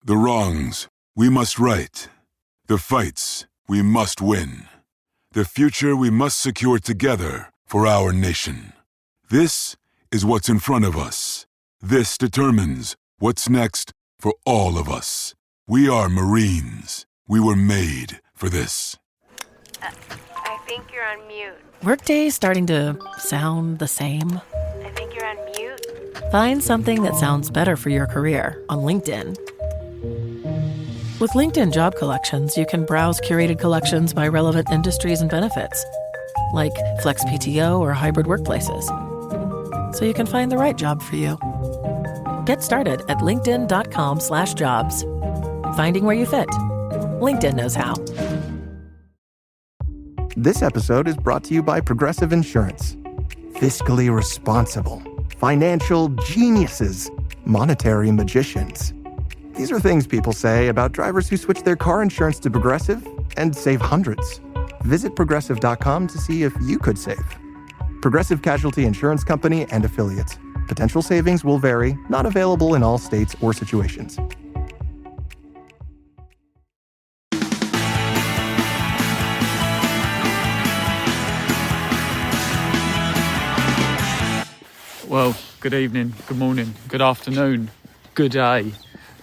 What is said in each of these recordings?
The wrongs we must right. The fights we must win. The future we must secure together for our nation. This is what's in front of us. This determines what's next for all of us. We are Marines. We were made for this. I think you're on mute. Workday starting to sound the same? I think you're on mute. Find something that sounds better for your career on LinkedIn. With LinkedIn Job Collections, you can browse curated collections by relevant industries and benefits, like flex PTO or hybrid workplaces, so you can find the right job for you. Get started at linkedin.com/jobs. Finding where you fit. LinkedIn knows how. This episode is brought to you by Progressive Insurance. Fiscally responsible, financial geniuses, monetary magicians. These are things people say about drivers who switch their car insurance to Progressive and save hundreds. Visit Progressive.com to see if you could save. Progressive Casualty Insurance Company and Affiliates. Potential savings will vary, not available in all states or situations. Well, good evening, good morning, good afternoon, good day,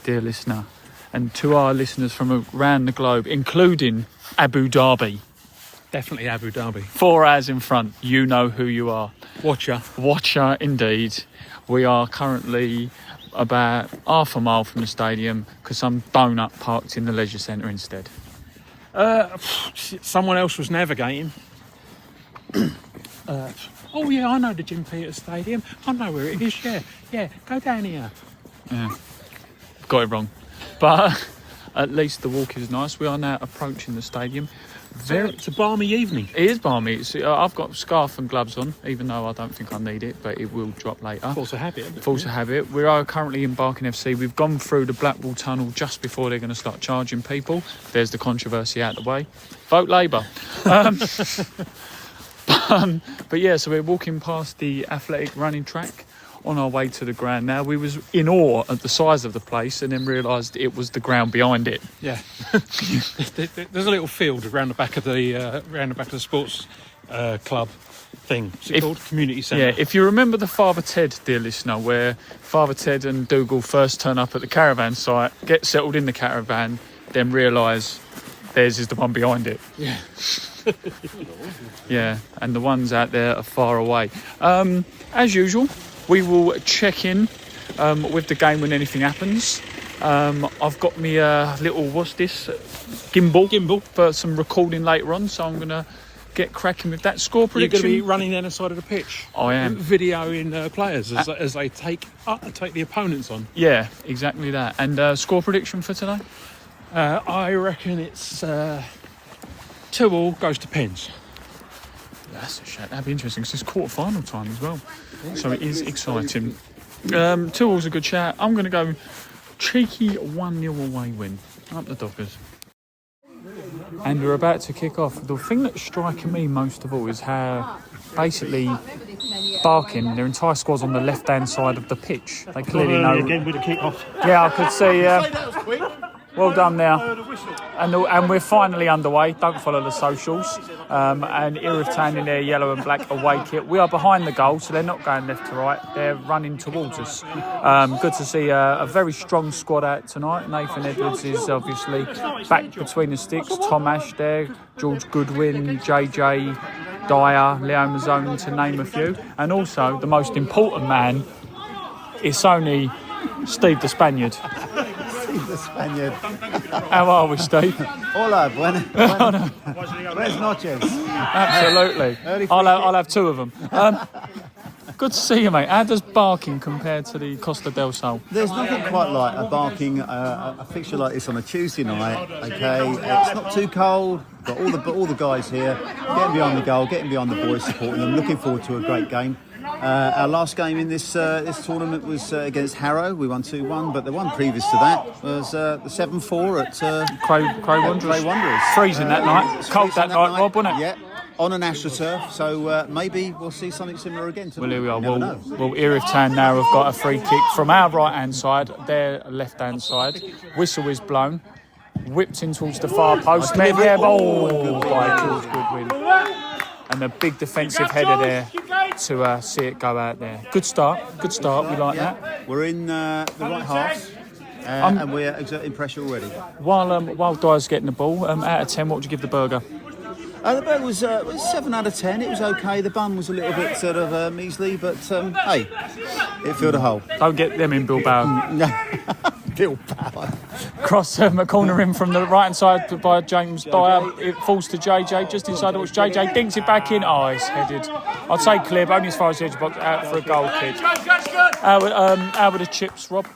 dear listener. And to our listeners from around the globe, including Abu Dhabi. Definitely Abu Dhabi. 4 hours in front, you know who you are. Watcher, Indeed. We are currently about half a mile from the stadium because some donut parked in the leisure centre instead. Someone else was navigating. Oh yeah, I know the Jim Peters Stadium. I know where it is. Yeah, go down here. Yeah, got it wrong. But at least the walk is nice. We are now approaching the stadium. It's a balmy evening. It is balmy. I've got scarf and gloves on, even though I don't think I need it, but it will drop later. Force of habit. Force of habit. We are currently in Barking FC. We've gone through the Blackwall Tunnel just before they're going to start charging people. There's the controversy out the way. Vote Labour. But yeah, so we're walking past the athletic running track on our way to the ground now. We was in awe at the size of the place and then realised it was the ground behind it. Yeah. There's a little field around the back of the sports club thing. What's it called? Community centre. Yeah, if you remember the Father Ted, dear listener, where Father Ted and Dougal first turn up at the caravan site, get settled in the caravan, then realise theirs is the one behind it. Yeah. Yeah, and the ones out there are far away. As usual, we will check in with the game when anything happens. I've got me a little, gimbal for some recording later on, so I'm going to get cracking with that score prediction. You're going to be running down the side of the pitch. I am. Videoing players as they take the opponents on. Yeah, exactly that. And score prediction for today? I reckon it's 2-2 goes to pens. That's a shame. That'd be interesting because it's quarter-final time as well. So it is exciting. 2-2's a good shout. I'm going to go cheeky 1-0 away win. Up the Dockers. And we're about to kick off. The thing that's striking me most of all is how basically Barking, their entire squad's on the left-hand side of the pitch. They clearly know. Again with the kick-off. Yeah, I could see. Well done now. And we're finally underway. Don't follow the socials. And Erith Town in their yellow and black away kit. We are behind the goal, so they're not going left to right. They're running towards us. Good to see a very strong squad out tonight. Nathan Edwards is obviously back between the sticks. Tom Ash there, George Goodwin, JJ Dyer, Leo Mazzoni, to name a few. And also, the most important man, it's only Steve the Spaniard. The Spaniard. How are we, Steve? Hola, buenas noches. Absolutely. I'll have two of them. Good to see you, mate. How does Barking compare to the Costa del Sol? There's nothing quite like a Barking a fixture like this on a Tuesday night. Okay, it's not too cold. Got all the guys here, getting behind the goal, getting behind the boys, supporting them. Looking forward to a great game. Our last game in this tournament was against Harrow. We won 2-1, but the one previous to that was the 7-4 at Cray Wanderers. Freezing that night. Cold that night, Rob, wasn't it? Yeah. on an AstroTurf, so maybe we'll see something similar again tonight. Well, here we are. You never know. Well, Erith Town now have got a free kick from our right-hand side, their left-hand side. Whistle is blown. Whipped in towards the far post. Met there, ball by George Goodwin. And a big defensive header there to see it go out there. Good start. We like that. We're in the right half. And we're exerting pressure already. While Dyer's getting the ball, out of 10, what would you give the burger? The burger was 7 out of 10. It was okay. The bun was a little bit sort of measly, but hey, it filled a hole. Don't get them in Bilbao. No, Bilbao. Cross a corner in from the right-hand side by James Dyer. It falls to JJ, just inside the box. JJ dinks it back in. Oh, it's headed. I'd say clear, but only as far as the edge box, out for a goal kick. How were the chips, Rob?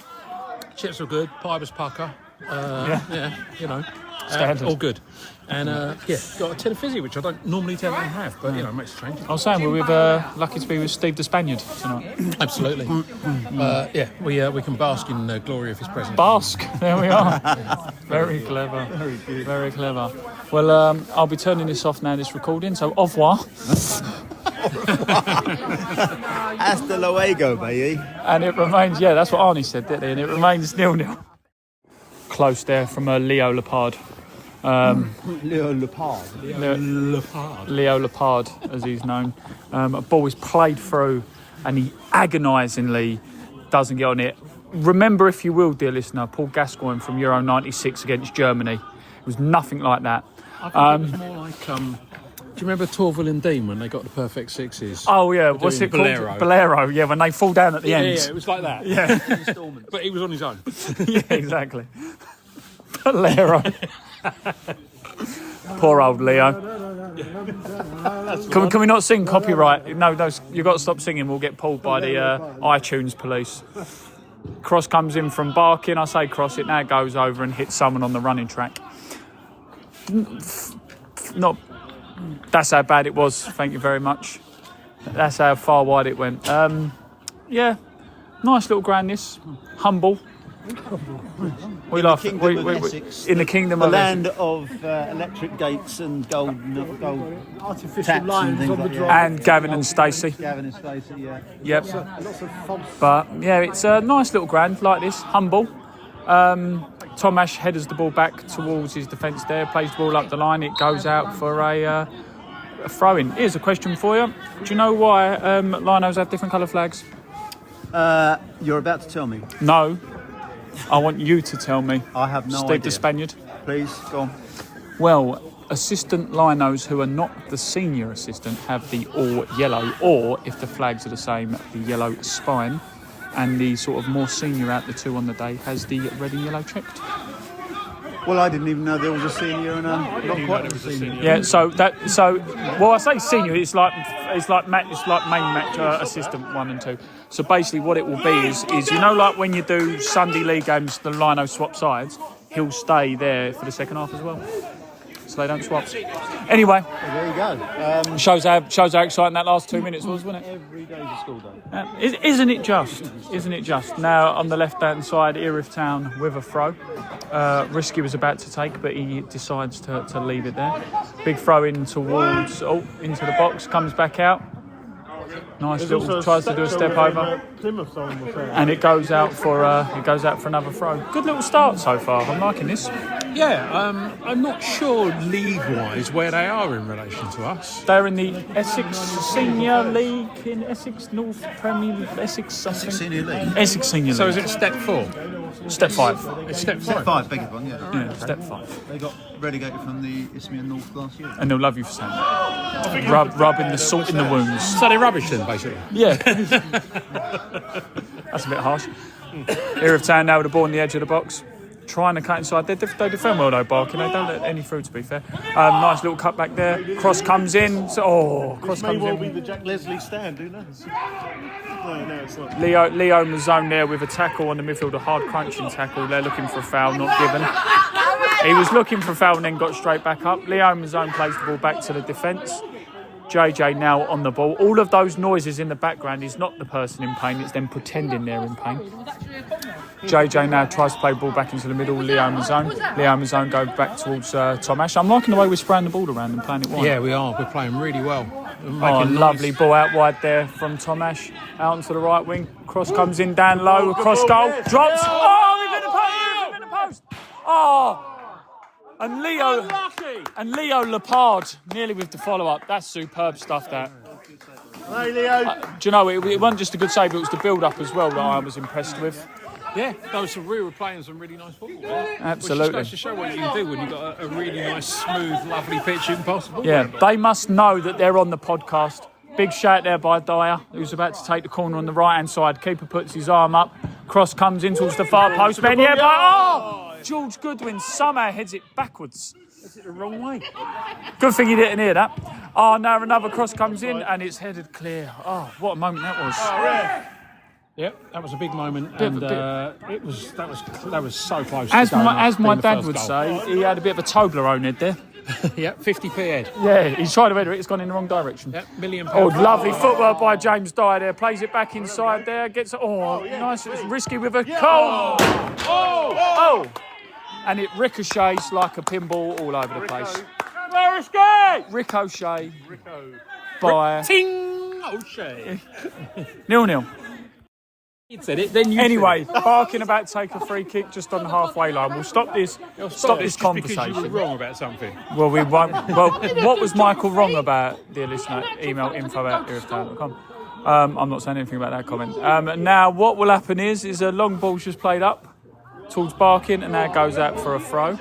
Chips were good. Pie was pucker. Yeah, you know. Standard. All good. And got a tin of fizzy, which I don't normally tend to have, but it makes a change. I was saying we're lucky to be with Steve the Spaniard tonight. Absolutely. We can bask in the glory of his presence. Bask, there we are. Very clever. Very clever. Well, I'll be turning this off now, this recording, so au revoir. Hasta luego, baby. And it remains, that's what Arnie said, didn't he? And it remains 0-0. Close there from Leo Lepard. Leo Lepard. Leo Lepard, as he's known. A ball is played through and he agonisingly doesn't get on it. Remember, if you will, dear listener, Paul Gascoigne from Euro 96 against Germany. It was nothing like that. I think it was more like... do you remember Torval and Dean when they got the perfect sixes? Oh, yeah. What's it called? Bolero, yeah, when they fall down at the end. Yeah, it was like that. Yeah. But he was on his own. Yeah, exactly. Bolero. Poor old Leo. Can we not sing copyright? No, you've got to stop singing. We'll get pulled by the iTunes police. Cross comes in from Barking. I say cross, it now goes over and hits someone on the running track. That's how bad it was. Thank you very much. That's how far wide it went. Nice little ground this. Humble. We love it. In the kingdom the of land of electric gates and gold artificial lines on the drive. and Gavin and Stacey. Gavin and Stacey, yeah. Yep. Lots of false. But it's a nice little ground like this. Humble. Tom Ash headers the ball back towards his defence there. Plays the ball up the line. It goes out for a throw-in. Here's a question for you. Do you know why Linos have different colour flags? You're about to tell me. No. I want you to tell me. I have no Steve idea. the Spaniard. Please, go on. Well, assistant linos who are not the senior assistant have the all yellow, or if the flags are the same, the yellow spine, and the sort of more senior out the two on the day has the red and yellow checked. Well, I didn't even know there was a senior and not quite a senior. Yeah, well, I say senior. It's like main match assistant 1 and 2. So basically, what it will be is like when you do Sunday league games, the lino swap sides. He'll stay there for the second half as well, so they don't swap. Anyway, Well, there you go. shows how exciting that last 2 minutes was, wasn't it? Every day's a school day. Isn't it just? Isn't it just? Now on the left-hand side, Erith Town with a throw. Risky was about to take, but he decides to leave it there. Big throw in towards into the box, comes back out. Nice little tries to do a step over, and it goes out for another throw. Good little start so far. I'm liking this. Yeah, I'm not sure league-wise where they are in relation to us. They're in the Essex Senior League in Essex North Premier League, Essex something. Essex Senior League. Essex Senior League. So is it step 4? Step 5? It's step 5. Step 5, beg your pardon, yeah. Yeah, step 5. They got relegated from the Isthmian North last year. And they'll love you for saying that. Rubbing the salt in the wounds. So they're rubbish then, basically. Yeah. That's a bit harsh. Erith Town now with the ball on the edge of the box. Trying to cut inside. They defend well though, Barking. They don't let any through, to be fair. Nice little cut back there. Cross comes in. Cross May comes well in. be the Jack Leslie stand, who knows? No, it's not. Leo in the zone there with a tackle on the midfield, a hard crunching tackle. They're looking for a foul, not given. He was looking for a foul and then got straight back up. Leo in the zone plays the ball back to the defence. JJ now on the ball. All of those noises in the background is not the person in pain, it's them pretending they're in pain. JJ now tries to play the ball back into the middle. Leo Mazzone go back towards Tom Ash. I'm liking the way we're spraying the ball around and playing it wide. Yeah, we are. We're playing really well. Lovely ball out wide there from Tom Ash. Out onto the right wing. Cross comes in down low. Across goal. Drops. Oh, we've hit the post. We've hit the post. Oh. And Leo Lepard nearly with the follow-up. That's superb stuff, that. Hey, Leo. Do you know, it wasn't just a good save, it was the build-up as well that I was impressed with. Yeah, we were playing some really nice football. Yeah? Absolutely. Which just goes to show what you can do when you've got a really nice, smooth, lovely pitch you can pass the ball. Yeah, they must know that they're on the podcast. Big shout there by Dyer, who's about to take the corner on the right-hand side. Keeper puts his arm up. Cross comes in towards the far post. Man, George Goodwin somehow heads it backwards. Is it the wrong way? Good thing you didn't hear that. Oh, now another cross comes in and it's headed clear. Oh, what a moment that was. Yep, that was a big moment, and that was so close. As my dad would say, he had a bit of a Toblerone head there. Yep, 50p head. Yeah, he's tried to enter it, it's gone in the wrong direction. Yep, £1 million. Oh, lovely footwork by James Dyer there. Plays it back inside there. Gets nice. It's risky with a goal. Oh! And it ricochets like a pinball all over the place. Ricochet. By... Ting-ochet. 0-0. Said it, then anyway, Barking about to take a free kick just on the halfway line. We'll stop this conversation. Because you were wrong about something. Well, we won't. Well, what was Michael wrong about, dear listener? Email info@erithtown.com. I'm not saying anything about that comment. Now, what will happen is a long ball's just played up towards Barking, and now goes out for a throw.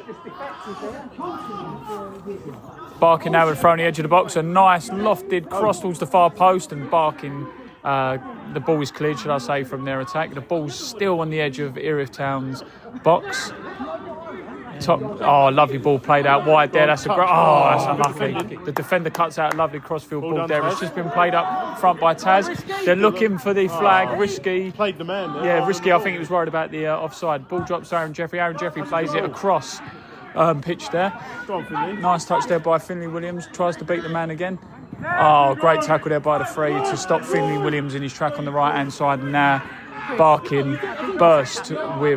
Barking now with a throw on the edge of the box. A nice lofted cross towards the far post, and Barking. The ball is cleared, should I say, from their attack. The ball's still on the edge of Erith Town's box. Lovely ball played out wide there. That's that's unlucky. The defender cuts out a lovely crossfield ball there. It's just been played up front by Taz. They're looking for the flag. Risky. Played the man there. Yeah, risky. I think he was worried about the offside. Ball drops to Aaron Jeffrey. Aaron Jeffrey plays it across pitch there. Nice touch there by Finley Williams. Tries to beat the man again. Oh, great tackle there by the free to stop Finley Williams in his track on the right-hand side. And now Barking burst away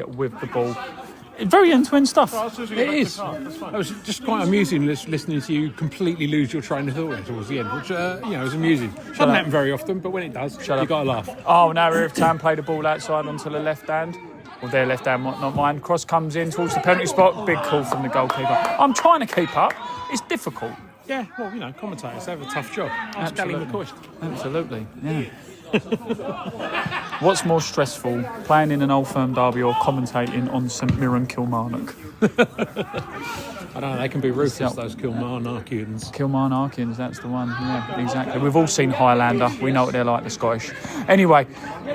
with the ball. Very end-to-end stuff. It is. It was just quite amusing listening to you completely lose your train of thought towards the end, which is amusing. Doesn't happen very often, but when it does, you got to laugh. Oh, now Erith Town played the ball outside onto the left hand. Well, their left hand, not mine. Cross comes in towards the penalty spot. Big call from the goalkeeper. I'm trying to keep up. It's difficult. Yeah, well, commentators have a tough job. Ask Gally McCoist. Absolutely, yeah. What's more stressful, playing in an Old Firm derby or commentating on St Mirren Kilmarnock? I don't know, they can be ruthless, those Kilmarnockians. Kilmarnockians, that's the one, yeah, exactly. We've all seen Highlander, we know what they're like, the Scottish. Anyway,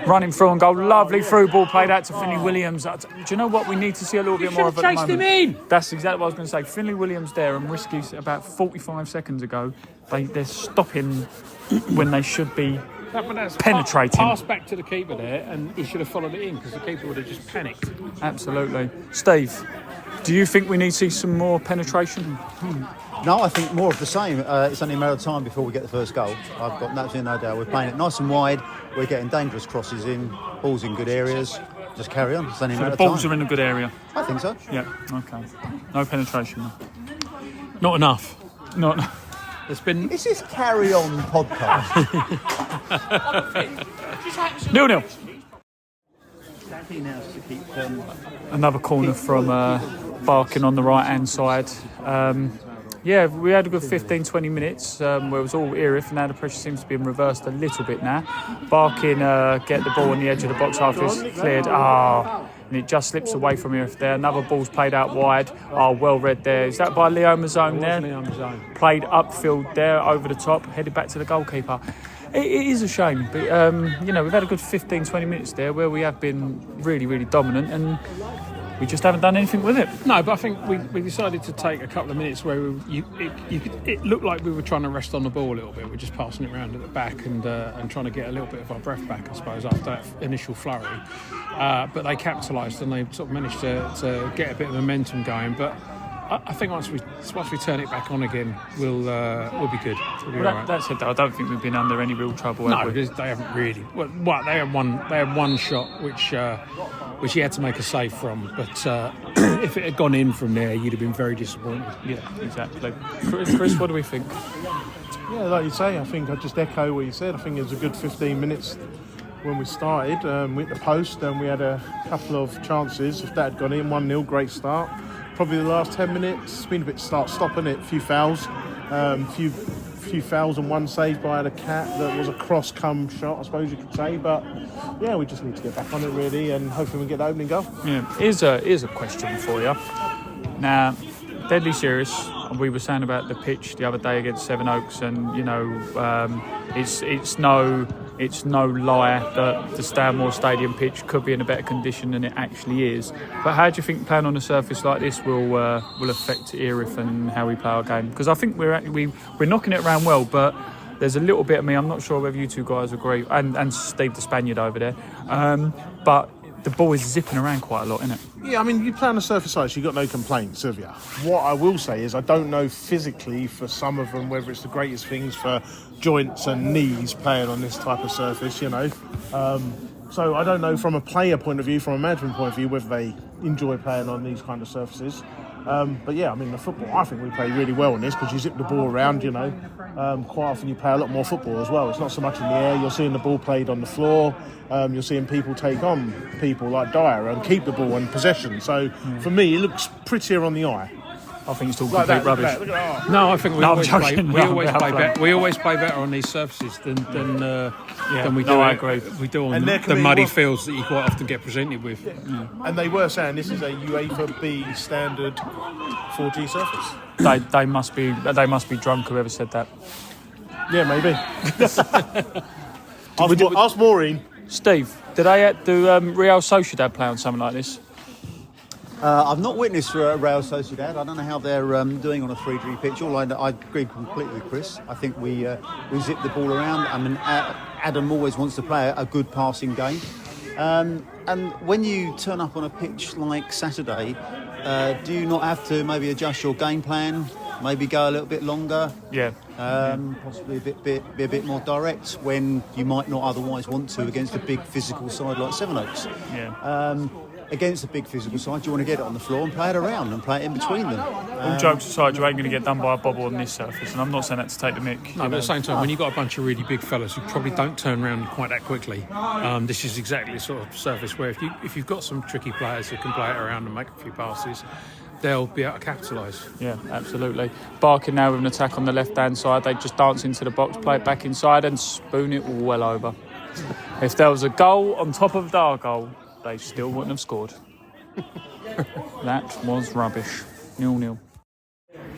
running through and goal, lovely through ball played out to Finley Williams. Do you know what we need to see a little bit more of at the moment? Him in. That's exactly what I was going to say. Finley Williams there and Risky about 45 seconds ago, they're stopping when they should be penetrating. Pass back to the keeper there, and he should have followed it in because the keeper would have just panicked. Absolutely. Steve, do you think we need to see some more penetration? No, I think more of the same. It's only a matter of time before we get the first goal. I've got absolutely no doubt. We're playing it nice and wide. We're getting dangerous crosses in, balls in good areas. Just carry on. It's only a matter of time. The balls are in a good area? I think so. Yeah, okay. No penetration. Not enough. Not enough. Is this Carry On podcast? 0-0. Another corner from Barking on the right-hand side. We had a good 15-20 minutes where it was all Erith. Now the pressure seems to be reversed a little bit now. Barking get the ball on the edge of the box after it's cleared. And it just slips away from Erith there. Another ball's played out wide. Well read there. Is that by Leo Mazzone there? Leo Mazzone. Played upfield there, over the top, headed back to the goalkeeper. It is a shame, but we've had a good 15-20 minutes there where we have been really, really dominant, and we just haven't done anything with it. No, but I think we decided to take a couple of minutes where it looked like we were trying to rest on the ball a little bit. We're just passing it around at the back and trying to get a little bit of our breath back, I suppose, after that initial flurry. But they capitalised and they sort of managed to get a bit of momentum going. But I think once we turn it back on again, we'll be good. We'll be all right. That said, though, I don't think we've been under any real trouble. No, have we? because they haven't really. Well, they had one shot which he had to make a save from. But if it had gone in from there, you'd have been very disappointed. Yeah, exactly. Chris, what do we think? Yeah, like you say, I think I just echo what you said. I think it was a good 15 minutes when we started. We hit the post and we had a couple of chances. If that had gone in, 1-0, great start. Probably the last 10 minutes, it's been a bit start-stopping it. A few fouls. Few fouls and one save by the cat that was a cross-come shot, I suppose you could say. But yeah, we just need to get back on it really, and hopefully we get the opening goal. Yeah, here's a question for you. Now, deadly serious. We were saying about the pitch the other day against Sevenoaks, and you know, it's no lie that the Stanmore Stadium pitch could be in a better condition than it actually is. But how do you think playing on a surface like this will affect Erith and how we play our game? Because I think we're knocking it around well, but there's a little bit of me. I'm not sure whether you two guys agree, and Steve the Spaniard over there. But the ball is zipping around quite a lot, isn't it? Yeah, I mean, you play on a surface like this, you've got no complaints, have you? What I will say is I don't know physically for some of them whether it's the greatest things for joints and knees playing on this type of surface, you know. So I don't know from a player point of view, from a management point of view, whether they enjoy playing on these kind of surfaces. But yeah, I mean, the football, I think we play really well on this because you zip the ball around, you know. Quite often you play a lot more football as well. It's not so much in the air. You're seeing the ball played on the floor. You're seeing people take on people like Dyer and keep the ball in possession. So for me, it looks prettier on the eye. I think it's all complete rubbish. No, I think we always play better on these surfaces than we do. I agree. We do on the muddy fields that you quite often get presented with. Yeah. And they were saying this is a UEFA B standard 4G surface. They must be drunk. Whoever said that. Yeah, maybe. Ask Maureen. Steve, do Real Sociedad play on something like this? I've not witnessed Real Sociedad. I don't know how they're doing on a 3G pitch. I agree completely with Chris. I think we zip the ball around. I mean, Adam always wants to play a good passing game. And when you turn up on a pitch like Saturday, do you not have to maybe adjust your game plan? Maybe go a little bit longer? Yeah. Possibly be a bit more direct when you might not otherwise want to against a big physical side like Sevenoaks. Yeah. Against a big physical side, you want to get it on the floor and play it around and play it in between them. All jokes aside, you ain't going to get done by a bobble on this surface, and I'm not saying that to take the mick. No, but at the same time, when you've got a bunch of really big fellas who probably don't turn around quite that quickly, this is exactly the sort of surface where if you've got some tricky players who can play it around and make a few passes, they'll be able to capitalise. Yeah, absolutely. Barking now with an attack on the left-hand side. They just dance into the box, play it back inside and spoon it well over. If there was a goal on top of our goal, they still wouldn't have scored. That was rubbish. 0-0.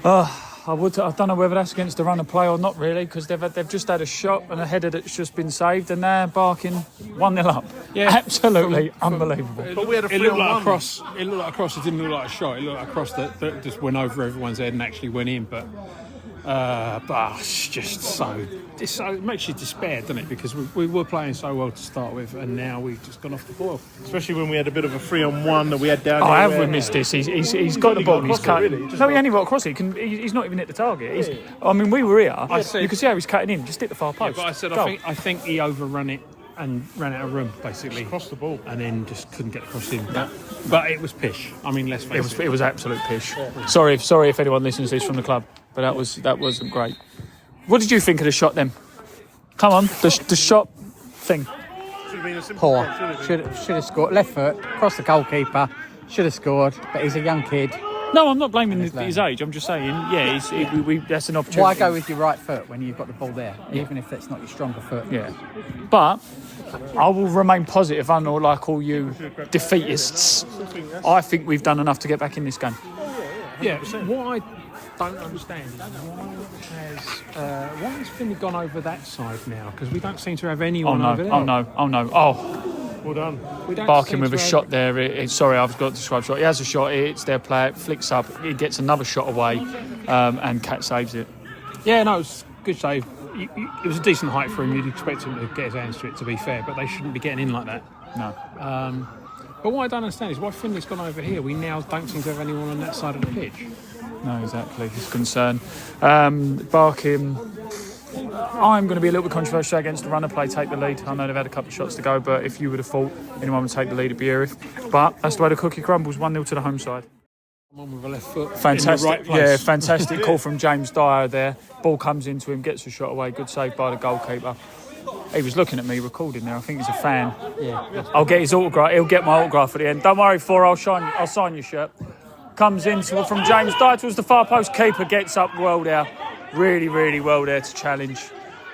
I don't know whether that's against the run of play or not really, because they've just had a shot and a header that's just been saved, and they're barking 1-0 up. Yeah, absolutely unbelievable. But we had a it looked like a cross. It looked like a cross. It didn't look like a shot. It looked like a cross that just went over everyone's head and actually went in. But it's just it makes you despair, doesn't it? Because we were playing so well to start with, and now we've just gone off the boil. Especially when we had a bit of a 3-on-1 that we had down here. Have we missed this? He's got the ball and he's cutting. Really. No, he only got across it. He's not even hit the target. I mean, we were here. You could see how he's cutting in. Just hit the far post. Yeah, but I said, I think he overrun it and ran out of room, basically. Just crossed the ball. And then just couldn't get across in. But it was pish. I mean, let's face it. It was absolute pish. Yeah. Sorry if anyone listens to this from the club, but that wasn't great. What did you think of the shot then? Come on, the shot thing. Poor. Should have scored. Left foot, across the goalkeeper. Should have scored, but he's a young kid. No, I'm not blaming his age. I'm just saying, that's an opportunity. Why go with your right foot when you've got the ball there, even if that's not your stronger foot? Yeah. But I will remain positive, unlike all you defeatists. I think we've done enough to get back in this game. Yeah, what I don't understand is why has Finney gone over that side now? Because we don't seem to have anyone over there. Oh no. Well done. Barking with a shot there. Sorry, I've got to describe shot. He has a shot. It's their player. It flicks up. He gets another shot away, and Cat saves it. Yeah, no, it's a good save. It was a decent height for him. You'd expect him to get his hands to it, to be fair, but they shouldn't be getting in like that. No. But what I don't understand is why Finley's gone over here. We now don't seem to have anyone on that side of the pitch. No, exactly. His concern. Barking. I'm going to be a little bit controversial against the runner play, take the lead. I know they've had a couple of shots to go, but if you would have thought anyone would take the lead, it'd be Erith. But that's the way the cookie crumbles, 1-0 to the home side. One with a left foot. Fantastic, in the right place. fantastic call from James Dyer there. Ball comes into him, gets a shot away. Good save by the goalkeeper. He was looking at me recording there. I think he's a fan. Yeah. I'll get his autograph. He'll get my autograph at the end. Don't worry, I'll sign your shirt. Comes into from James Dyer towards the far post. Keeper gets up well there. Really, really well there to challenge.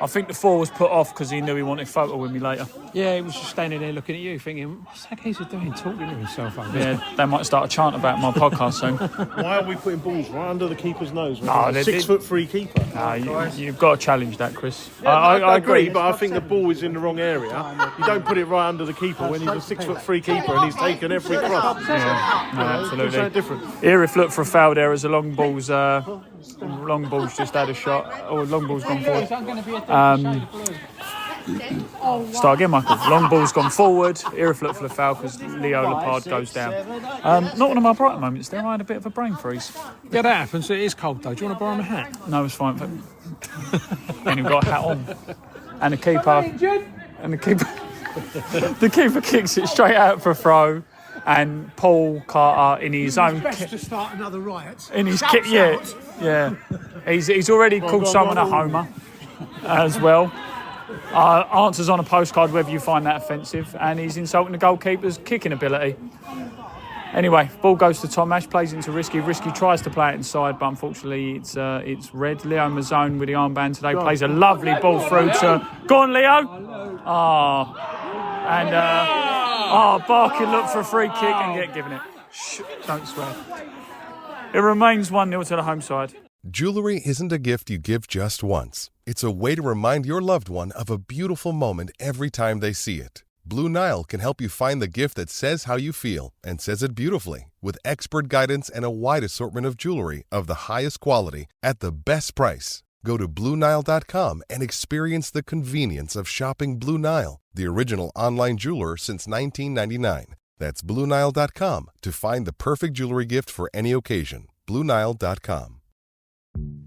I think the 4 was put off because he knew he wanted a photo with me later. Yeah, he was just standing there looking at you, thinking, "What's that geezer doing, talking to himself over there?" Yeah, they might start a chant about my podcast soon. Why are we putting balls right under the keeper's nose? No, There's a 6'3" keeper. You've got to challenge that, Chris. Yeah, I agree, but I think the ball is in the wrong area. You don't put it right under the keeper when he's a 6'3" keeper and he's taken every cross. Yeah, no, absolutely. It's so different. Erith looked for a foul there as the long ball's just had a shot. Or long ball's gone forward. Start again, Michael. Long ball's gone forward. Erith looked for the foul because Leo Lepard goes down. Not one of my brighter moments there. I had a bit of a brain freeze. Yeah, that happens. It is cold though. Do you want to borrow my hat? No, it's fine. And you've got a hat on. And the keeper. The keeper kicks it straight out for a throw. And Paul Carter in his own to start another riot. in his kick, yeah. He's already called someone a homer as well. Answers on a postcard whether you find that offensive, and he's insulting the goalkeeper's kicking ability. Anyway, ball goes to Tomash, plays into Risky. Risky tries to play it inside, but unfortunately it's red. Leo Mazzone with the armband today plays a lovely ball through to... Go on, Leo! Barkin looked for a free kick and get given it. Shh, don't swear. It remains 1-0 to the home side. Jewelry isn't a gift you give just once. It's a way to remind your loved one of a beautiful moment every time they see it. Blue Nile can help you find the gift that says how you feel and says it beautifully, with expert guidance and a wide assortment of jewelry of the highest quality at the best price. Go to BlueNile.com and experience the convenience of shopping Blue Nile, the original online jeweler since 1999. That's BlueNile.com to find the perfect jewelry gift for any occasion. BlueNile.com.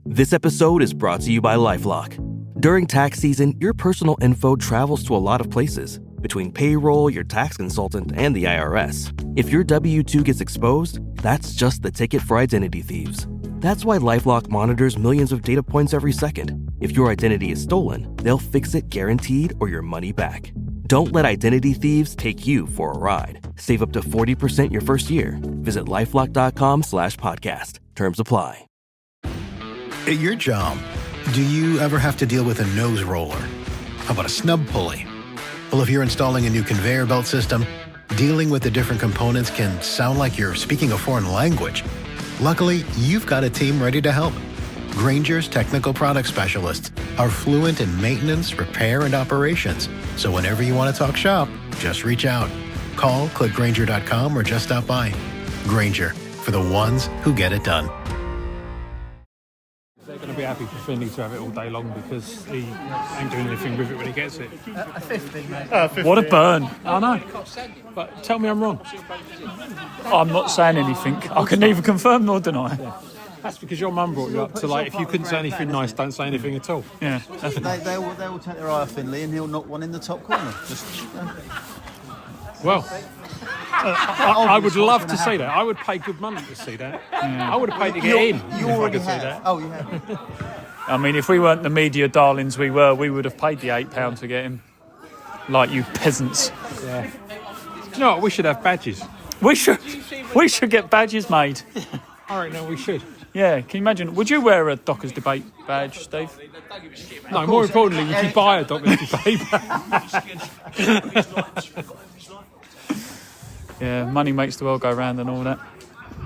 This episode is brought to you by LifeLock. During tax season, your personal info travels to a lot of places. Between payroll, your tax consultant, and the IRS. If your W-2 gets exposed, that's just the ticket for identity thieves. That's why LifeLock monitors millions of data points every second. If your identity is stolen, they'll fix it guaranteed or your money back. Don't let identity thieves take you for a ride. Save up to 40% your first year. Visit LifeLock.com/podcast. Terms apply. At your job, do you ever have to deal with a nose roller? How about a snub pulley? Well, if you're installing a new conveyor belt system, dealing with the different components can sound like you're speaking a foreign language. Luckily, you've got a team ready to help. Grainger's technical product specialists are fluent in maintenance, repair, and operations. So whenever you want to talk shop, just reach out. Call, click Grainger.com, or just stop by. Grainger, for the ones who get it done. They're going to be happy for Finley to have it all day long because he ain't doing anything with it when he gets it. A 50, mate. 50. What a burn. I know. But tell me I'm wrong. I'm not saying anything. I can neither confirm nor deny. Yeah. That's because your mum brought you up to, like, if you couldn't say anything nice, don't say anything at all. Yeah. They will take their eye off Finley and he'll knock one in the top corner. Well, I would love to see that. I would pay good money to see that. Yeah. I would have paid to get in if I could see that. Oh, you have. I mean, if we weren't the media darlings we would have paid the £8 to get him. Like you peasants. Yeah. Do you know what? We should have badges. We should get badges made. I reckon we should. Yeah, can you imagine? Would you wear a Dockers Debate badge, Steve? No, more importantly, would you buy a Dockers Debate badge? Yeah, money makes the world go round and all that.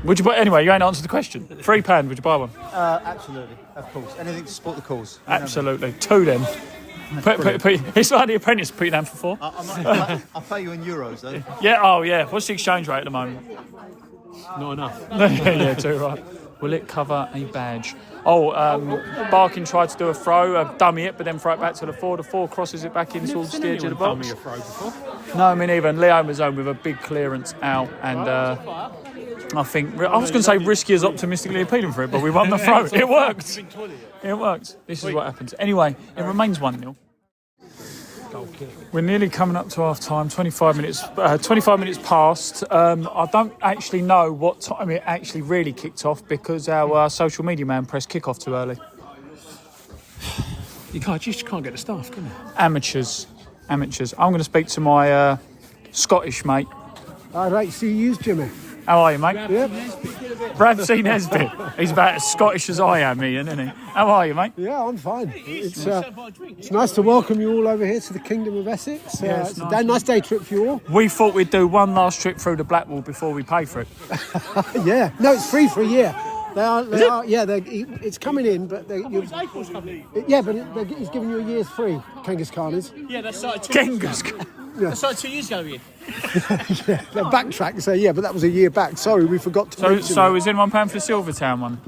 Would you buy, anyway, you ain't answered the question. £3, would you buy one? Absolutely, of course. Anything to support the cause. Absolutely. 2 then. It's like The Apprentice, put you down for 4. I'll pay you in euros, though. Yeah, what's the exchange rate at the moment? Not enough. Yeah, 2, right. Will it cover a badge? Barkin tried to do a throw, dummy it, but then throw it back to the 4. The 4 crosses it back in towards the edge of the box. Dummy a throw before. No, I mean, even Leo Mazzone with a big clearance out, and I think I was going to say risky as optimistically appealing for it, but we won the throw. It worked. It worked. This is what happens. Anyway, it remains 1-0. We're nearly coming up to half time. 25 minutes past. I don't actually know what time it actually really kicked off because our social media man pressed kick-off too early. You just can't get the staff, can you? Amateurs. I'm going to speak to my Scottish mate. All right, see you, Jimmy. How are you, mate? Yep. Brad C. Nesbitt. He's about as Scottish as I am, Ian, isn't he? How are you, mate? Yeah, I'm fine. It's nice to welcome you all over here to the Kingdom of Essex. It's a nice day trip for you all. We thought we'd do one last trip through the Blackwall before we pay for it. Yeah. No, it's free for a year. It's coming in, but April's coming in. Yeah, but he's giving you a year's free, Genghis Khan is. Yeah, that started 2 years ago. Yeah. That started 2 years ago, Ian. They'll backtrack and say, but that was a year back. Sorry, we forgot to mention So is anyone paying for the Silvertown one?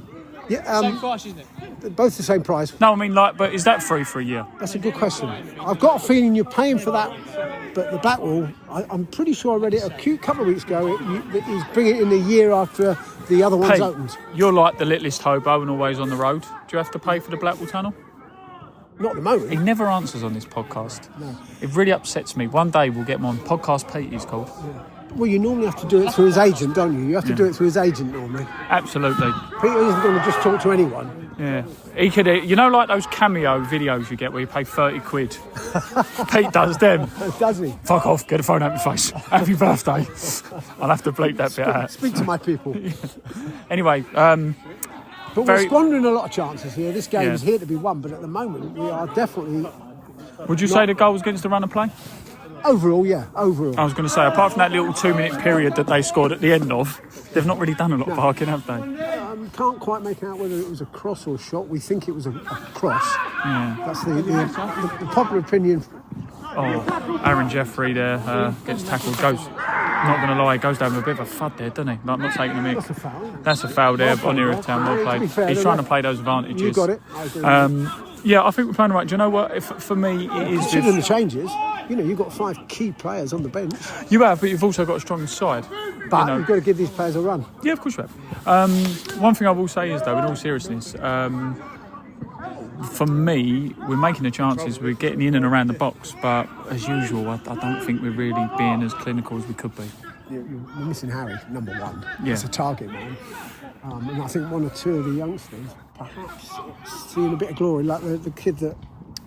Yeah, same price, isn't it? Both the same price. No, I mean, but is that free for a year? That's a good question. I've got a feeling you're paying for that, but the Blackwall, I'm pretty sure I read it a couple of weeks ago, he's bringing it in a year after the other one's opened. You're like the littlest hobo and always on the road. Do you have to pay for the Blackwall Tunnel? Not at the moment. He never answers on this podcast. No. It really upsets me. One day we'll get him on. Podcast Pete, he's called. Yeah. Well, you normally have to do it through his agent, don't you? You have to do it through his agent normally. Absolutely. Peter isn't going to just talk to anyone. Yeah. He could, like those cameo videos you get where you pay 30 quid? Pete does them. Does he? Fuck off, get a phone out of my face. Happy birthday. I'll have to bleep that bit out. Speak to my people. Anyway, but we're squandering a lot of chances here. This game is here to be won, but at the moment we are definitely... Would you say the goal was against the run of play? Overall, yeah. Overall. I was going to say, apart from that little 2-minute period that they scored at the end of, they've not really done a lot of barking, have they? Can't quite make out whether it was a cross or a shot. We think it was a cross. Yeah. That's the popular opinion. Oh, Aaron Jeffrey there gets tackled. Not going to lie, goes down with a bit of a thud there, doesn't he? Like, not taking a mick. That's a foul. That's a foul there on Erith Town. Well played. He's trying to play those advantages. You got it. I agree. Yeah, I think we're playing right. Do you know what? For me, it is. Considering the changes, you've got 5 key players on the bench. You have, but you've also got a strong side. But you've got to give these players a run. Yeah, of course you have. One thing I will say is, though, in all seriousness, for me, we're making the chances, we're getting in and around the box, but as usual, I don't think we're really being as clinical as we could be. You're missing Harry, number one. Yeah. It's a target man. And I think 1 or 2 of the youngsters, perhaps seeing a bit of glory, like the kid that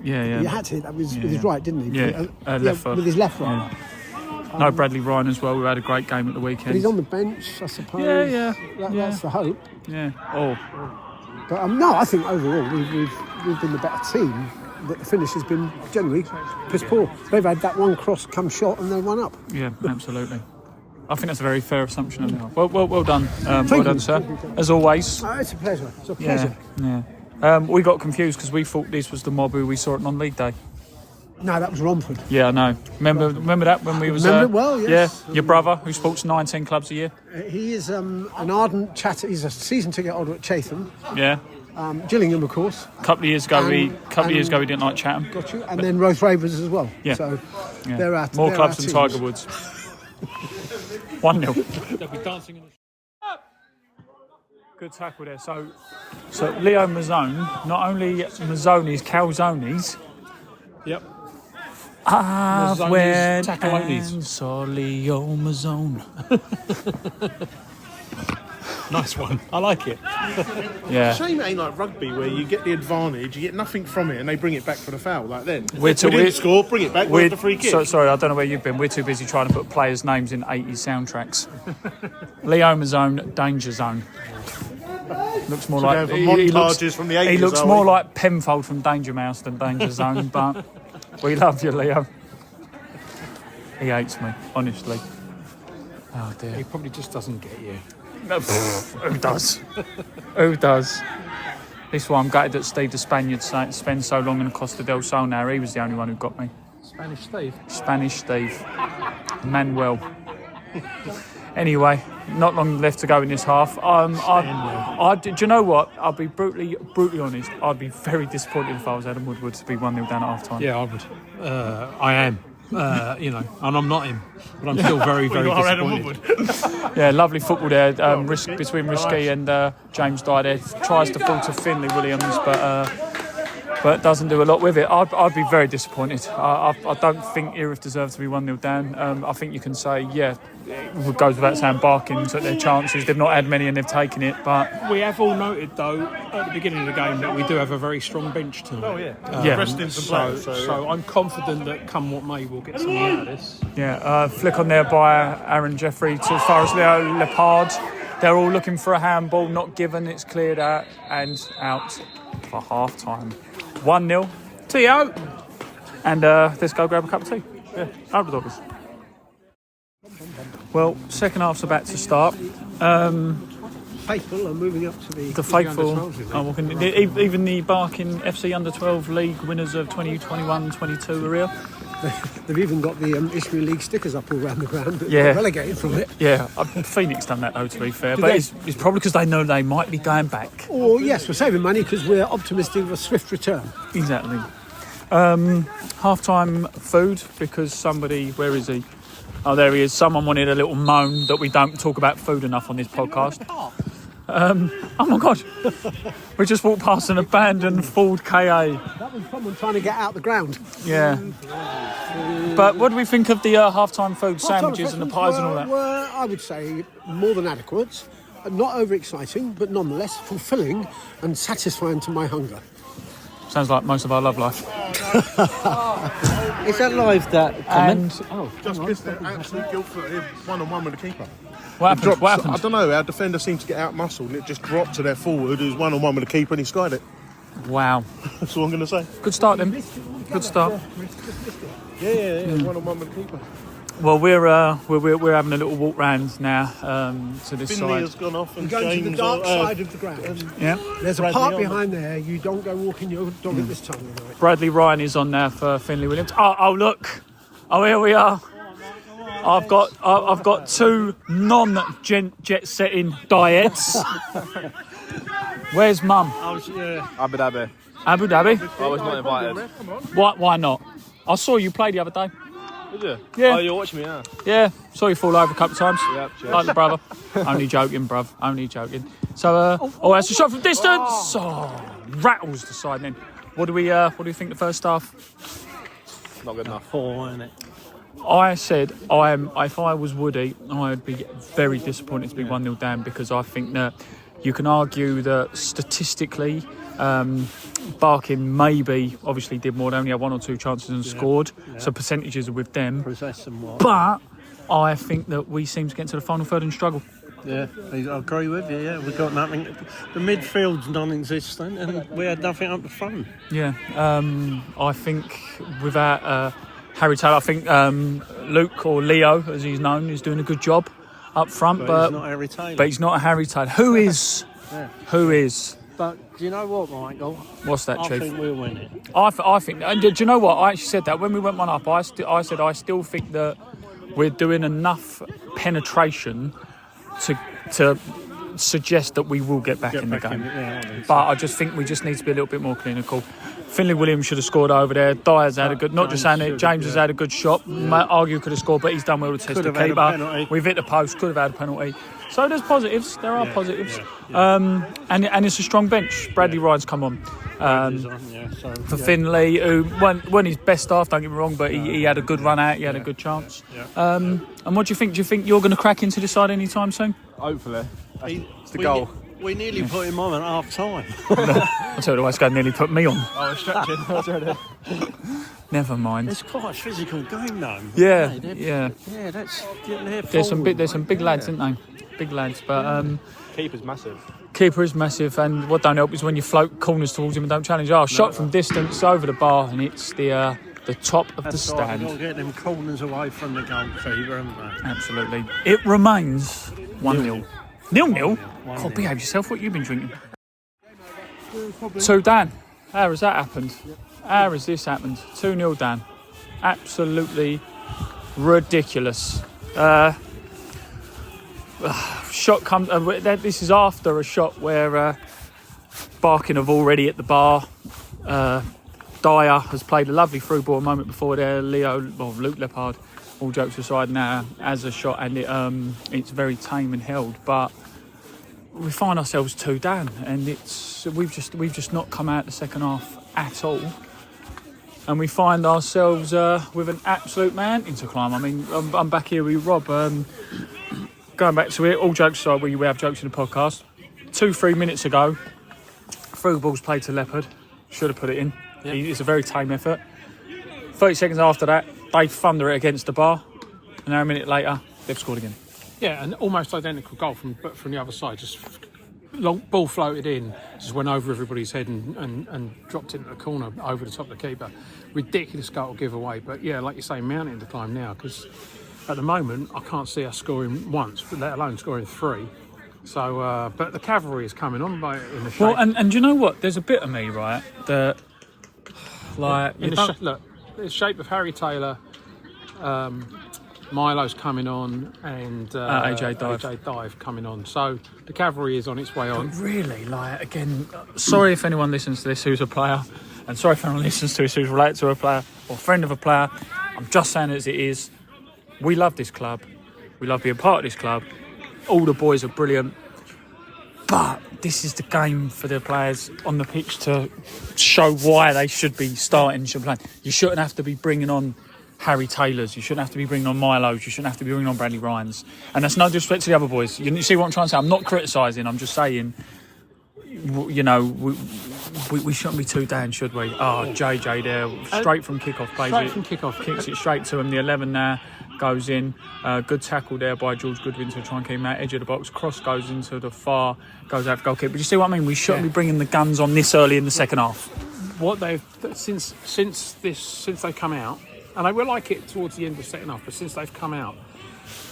he had to hit that with his right, didn't he? Left foot. With his left right. Yeah. No, Bradley Ryan as well. We had a great game at the weekend. But he's on the bench, I suppose. Yeah. That's the hope. Yeah. Oh. But no, I think overall we've been the better team. But the finish has been generally piss poor. They've had that one cross come shot and they won up. Yeah, absolutely. I think that's a very fair assumption of now. Well done. Well done, sir. As always. It's a pleasure. It's a pleasure. Yeah. We got confused because we thought this was the mob who we saw it on League Day. No, that was Romford. Yeah, I know. Remember that when we was... Remember it well, yes. Yeah, your brother who sports 19 clubs a year. He is an ardent chatter. He's a season ticket holder at Chatham. Yeah. Gillingham, of course. A couple of years ago, we didn't like Chatham. Got you. And then Roth Ravens as well. Yeah. So they're out. More clubs than Tiger Woods. 1-0. They'll be dancing in the... Good tackle there. So Leo Mazzone, not only Mazzonis, Calzones. Yep. I've went Tackle-onies. and saw Leo Mazzone. Nice one. I like it. Yeah. Shame it ain't like rugby where you get the advantage, you get nothing from it, and they bring it back for the foul. Like then, we didn't score, bring it back. Where's the free kick? Sorry, I don't know where you've been. We're too busy trying to put players' names in 80s soundtracks. Leo Mazzone, Danger Zone. Looks more like montages from the 80s. He looks more like Penfold from Danger Mouse than Danger Zone, but we love you, Leo. He hates me, honestly. Oh dear. He probably just doesn't get you. No, who does? Who does? This is why I'm gutted that Steve the Spaniard spends so long in Costa del Sol now. He was the only one who got me. Spanish Steve. Spanish Steve. Manuel. Anyway, not long left to go in this half. Do you know what? I'll be brutally honest. I'd be very disappointed if I was Adam Woodward to be 1-0 down at half time. Yeah, I would. I am. And I'm not him, but I'm still very, very disappointed. Yeah, lovely football there. Between Risky and James Dye there. Tries to fall to Finley Williams, but doesn't do a lot with it. I'd be very disappointed. I don't think Erith deserves to be 1-0 down. I think you can say, it goes without saying, Barking took their chances. They've not had many and they've taken it. But we have all noted, though, at the beginning of the game that we do have a very strong bench tonight. Oh, yeah. Resting some players. So I'm confident that come what may, we'll get something out of this. Yeah, flick on there by Aaron Jeffrey to as far as Leo Lepard. They're all looking for a handball, not given. It's cleared out and out for half-time. 1-0. T.O. And let's go grab a cup of tea. Yeah, over the Doggers. Well, second half's about to start. Faithful are moving up to the faithful are walking. Even the Barking FC Under-12 League winners of 2021-22 are here. They've even got the Ishmael League stickers up all around the ground, but yeah. Relegated from it. Yeah, Phoenix done that though, to be fair. But it's probably because they know they might be going back. Or yes, we're saving money because we're optimistic of a swift return. Exactly. Half-time food because somebody, where is he? Oh, there he is. Someone wanted a little moan that we don't talk about food enough on this podcast. Oh my God. We just walked past an abandoned Ford KA. That was someone trying to get out the ground. Yeah. But what do we think of the half-time food, sandwiches and the pies and all that? Were, I would say, more than adequate. Not over-exciting, but nonetheless fulfilling and satisfying to my hunger. Sounds like most of our love life. Is that live, that comment? Just missed an absolute Guildford one-on-one with the keeper. What happened? I don't know. Our defender seemed to get out-muscled and it just dropped to their forward who's one-on-one with the keeper and he skied it. Wow. That's all I'm going to say. Good start then. Good start. Yeah. One-on-one with the keeper. Well, we're having a little walk round now to this Finley side. has gone off and You're going to the dark side of the ground. Yeah. There's a park behind there. You don't go walking your dog at this time of night. Bradley Ryan is on now for Finley Williams. Oh look. Oh, here we are. I've got two non-jet setting diets. Where's Mum? Abu Dhabi. Abu Dhabi? I was not invited. Why not? I saw you play the other day. Did you? Yeah. Oh, you're watching me now? Yeah. Saw you fall over a couple of times. Yep, cheers. Like the brother. Only joking, bruv. Only joking. So, that's a shot from distance. Rattles the side then. What do we think the first half? Not good enough. 4, isn't it? I said if I was Woody, I'd be very disappointed to be 1-0 down because I think that you can argue that statistically, Barking maybe obviously did more. They only had 1 or 2 chances and scored, so percentages are with them. But I think that we seem to get into the final third and struggle. Yeah, I agree with you. Yeah, we've got nothing. The midfield's non-existent, and we had nothing up the front. Yeah, I think without Harry Taylor, I think Luke or Leo, as he's known, is doing a good job up front. But he's not Harry Taylor. But he's not a Harry Taylor. Who is? Yeah. Who is? But do you know what, Michael? What's that, Chief? I think we'll win it. I think. And do you know what? I actually said that when we went 1 up. I said I still think that we're doing enough penetration to suggest that we will get back in the game. But I just think we just need to be a little bit more clinical. Finley Williams should have scored over there. Dyer's had a good, not just saying it, James has had a good shot. Argue could have scored, but he's done well to test the keeper. We've hit the post, could have had a penalty. So there's positives, there are positives. And it's a strong bench. Bradley Ryan's come on. For Finley, who wasn't his best half, don't get me wrong, but he had a good run out, he had a good chance. And what do you think? Do you think you're going to crack into the side anytime soon? Hopefully. It's the goal. We nearly put him on at half time. I'll tell you what, guy nearly put me on. I was stretching. Never mind. It's quite a physical game though. Yeah. Yeah, that's there's some big lads, isn't they? Big lads, but keeper's massive. Keeper is massive, and what don't help is when you float corners towards him and don't challenge. Shot from distance over the bar, and it's the top of the stand. We've got to get them corners away from the goalkeeper, haven't they? Absolutely. It remains 1-0. 0-0? God, behave yourself. What have you been drinking? So, Dan, how has that happened? How has this happened? 2-0, Dan. Absolutely ridiculous. Shot comes. This is after a shot where Barking have already at the bar. Dyer has played a lovely through ball a moment before there. Luke Leppard, all jokes aside now, has a shot and it's very tame and held. But we find ourselves 2 down, and we've just not come out the second half at all. And we find ourselves with an absolute mountain to climb. I mean, I'm back here with Rob. Going back to it, all jokes aside, we have jokes in the podcast. 2-3 minutes ago, through ball's played to Leppard. Should have put it in. Yep. It's a very tame effort. 30 seconds after that, they thunder it against the bar. And now a minute later, they've scored again. Yeah, an almost identical goal from the other side. Just long ball floated in, just went over everybody's head and dropped into the corner over the top of the keeper. Ridiculous goal giveaway. But yeah, like you say, mountain to climb now, because at the moment I can't see us scoring once, let alone scoring 3. So, but the cavalry is coming on in the shape. Well, and you know what? There's a bit of me, right, that like look, the shape of Harry Taylor. Milo's coming on, and AJ Dive coming on. So the cavalry is on its way on. But really, like, again, sorry if anyone listens to this who's a player, and sorry if anyone listens to this who's related to a player or friend of a player. I'm just saying as it is. We love this club. We love being part of this club. All the boys are brilliant. But this is the game for the players on the pitch to show why they should be starting, should be playing. You shouldn't have to be bringing on Harry Taylors, you shouldn't have to be bringing on Milos, you shouldn't have to be bringing on Bradley Ryans. And that's no disrespect to the other boys. You see what I'm trying to say? I'm not criticising, I'm just saying, you know, we shouldn't be 2 down, should we? Oh, JJ there, straight from kickoff, plays straight it. from kickoff. Kicks it straight to him. The 11 now goes in. Good tackle there by George Goodwin to try and keep him out edge of the box. Cross goes into the far, goes out for goal kick. But you see what I mean? We shouldn't be bringing the guns on this early in the second half. What they've since they come out, and they were like it towards the end of the second half, but since they've come out,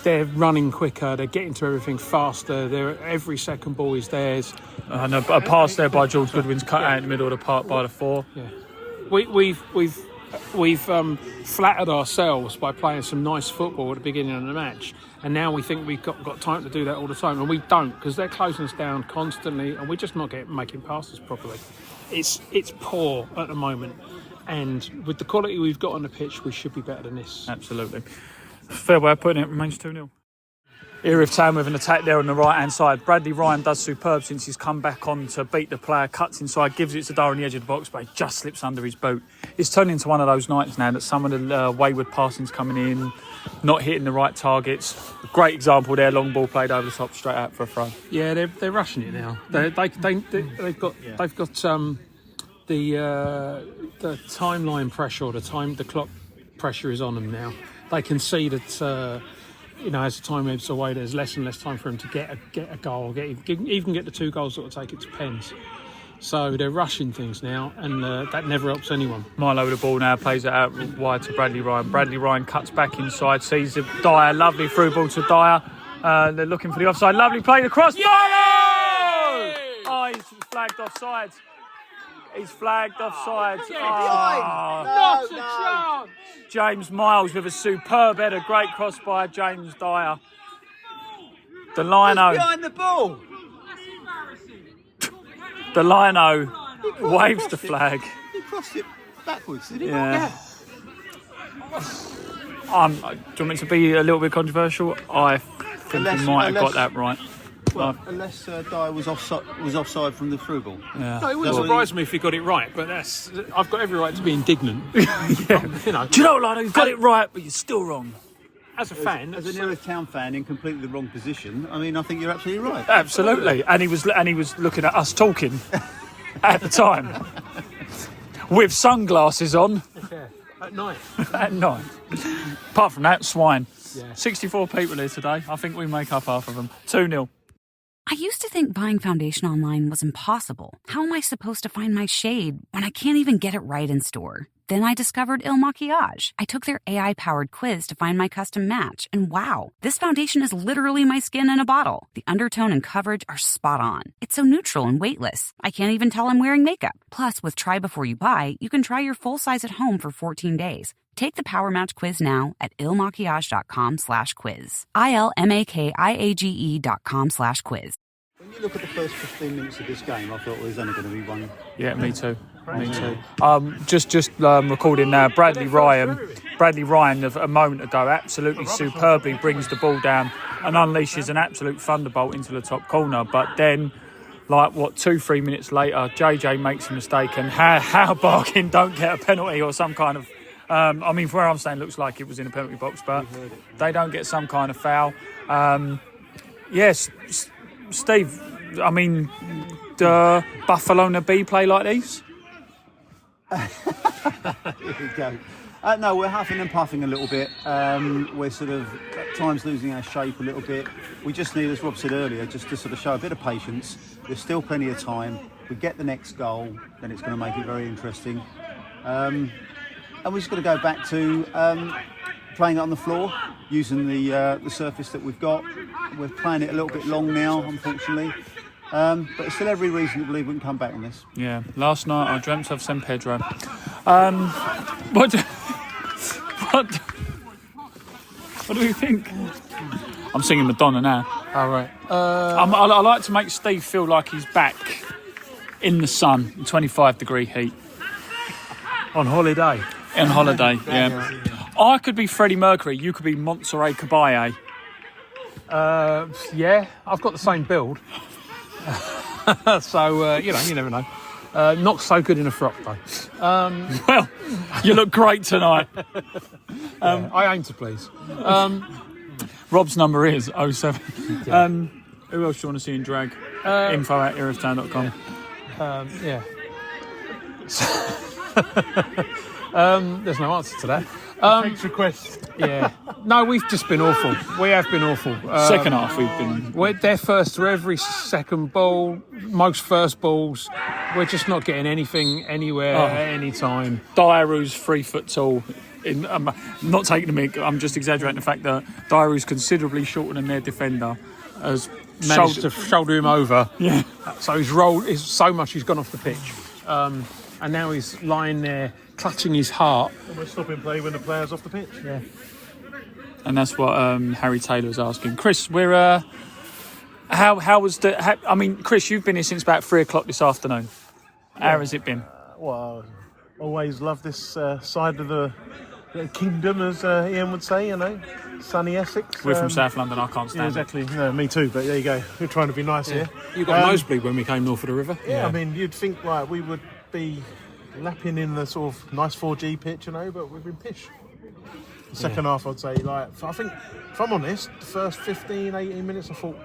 they're running quicker, they're getting to everything faster, every second ball is theirs. And a pass there by George Goodwin's cut out in the middle of the park by the 4. Yeah. We've flattered ourselves by playing some nice football at the beginning of the match, and now we think we've got time to do that all the time, and we don't, because they're closing us down constantly, and we're just not making passes properly. It's poor at the moment. And with the quality we've got on the pitch, we should be better than this. Absolutely. Fair way of putting it, remains 2-0. Erith Town with an attack there on the right-hand side. Bradley Ryan does superb since he's come back on to beat the player, cuts inside, gives it to Dyer on the edge of the box, but he just slips under his boot. It's turned into one of those nights now that some of the wayward passing's coming in, not hitting the right targets. A great example there, long ball played over the top, straight out for a throw. Yeah, they're rushing it now. They've got the timeline pressure, or the clock pressure is on them now. They can see that as the time moves away, there's less and less time for them to get a goal, even get the 2 goals that will take it to pens. So they're rushing things now, and that never helps anyone. Milo with the ball now, plays it out wide to Bradley Ryan. Bradley Ryan cuts back inside, sees Dyer, lovely through ball to Dyer. They're looking for the offside, lovely play across. Yeah! Milo! Oh, he's flagged offside. He's flagged offside. Not a chance! James Miles with a superb header. Great cross by James Dyer. The Lino. Behind the ball. The Lino waves the flag. He crossed it backwards, did he? Yeah. Do you want me to be a little bit controversial? I think he might have got that right. Well, unless Dyer was offside from the through ball. Yeah. No, it wouldn't surprise me if he got it right, but I've got every right to be indignant. Yeah. Do you know, Lino, you got it right, but you're still wrong. As a fan, as an Erith Town fan in completely the wrong position, I mean, I think you're absolutely right. Absolutely, and he was looking at us talking at the time with sunglasses on. Yeah, at night. At night. Apart from that, swine. Yeah. 64 people here today. I think we make up half of them. 2-0. I used to think buying foundation online was impossible. How am I supposed to find my shade when I can't even get it right in store? Then I discovered Il Maquillage. I took their AI-powered quiz to find my custom match, and wow, this foundation is literally my skin in a bottle. The undertone and coverage are spot on. It's so neutral and weightless, I can't even tell I'm wearing makeup. Plus, with Try Before You Buy, you can try your full size at home for 14 days. Take the Power Match quiz now at ilmaquillage.com/quiz. ILMAKIAGE.com/quiz. When you look at the first 15 minutes of this game, I thought it was only going to be one. Yeah, me too. Me too. Just recording now. Bradley Ryan of a moment ago absolutely superbly brings the ball down and unleashes an absolute thunderbolt into the top corner. But then, 2-3 minutes later, JJ makes a mistake, and how Barking don't get a penalty or some kind of. From where I'm standing, looks like it was in a penalty box, but they don't get some kind of foul. Yes, Steve. Do Barcelona B play like these? Here we go. No, we're huffing and puffing a little bit. We're sort of at times losing our shape a little bit. We just need, as Rob said earlier, just to sort of show a bit of patience. There's still plenty of time. We get the next goal, then it's going to make it very interesting. And we're just going to go back to playing it on the floor, using the surface that we've got. We're playing it a little bit long now, unfortunately. But there's still every reason to believe we can come back on this. Yeah, last night I dreamt of San Pedro. What do we think? I'm singing Madonna now. All right. I like to make Steve feel like he's back in the sun, in 25-degree heat. On holiday. On holiday, yeah. I could be Freddie Mercury, you could be Monterey Caballé. Yeah, I've got the same build. So, you never know. Not so good in a frock, though. Well, you look great tonight. I aim to please. Rob's number is 07. Who else do you want to see in drag? info@erithtown.com. Yeah. There's no answer to that. Takes requests. Yeah. No, we've just been awful. We have been awful. Second half, we've been. They're first to every second ball, most first balls. We're just not getting anything anywhere at any time. Dairu's 3 foot tall. I'm not taking the mic, I'm just exaggerating the fact that Dairu's considerably shorter than their defender. Has managed to shoulder him over. Yeah. So he's rolled. So much he's gone off the pitch. And now he's lying there clutching his heart. And we're stopping play when the player's off the pitch. Yeah. And that's what Harry Taylor's asking. Chris, we're how was the? Chris, you've been here since about 3:00 this afternoon. How has it been? Well, always love this side of the kingdom, as Ian would say. Sunny Essex. We're from South London. I can't stand it. Exactly. No, me too. But there you go. We're trying to be nice here. You got a nosebleed when we came north of the river. Yeah. You'd think we would be lapping in the sort of nice 4G pitch, but we've been pish. The second half, I'd say, I think, if I'm honest, the first 15, 18 minutes, I thought,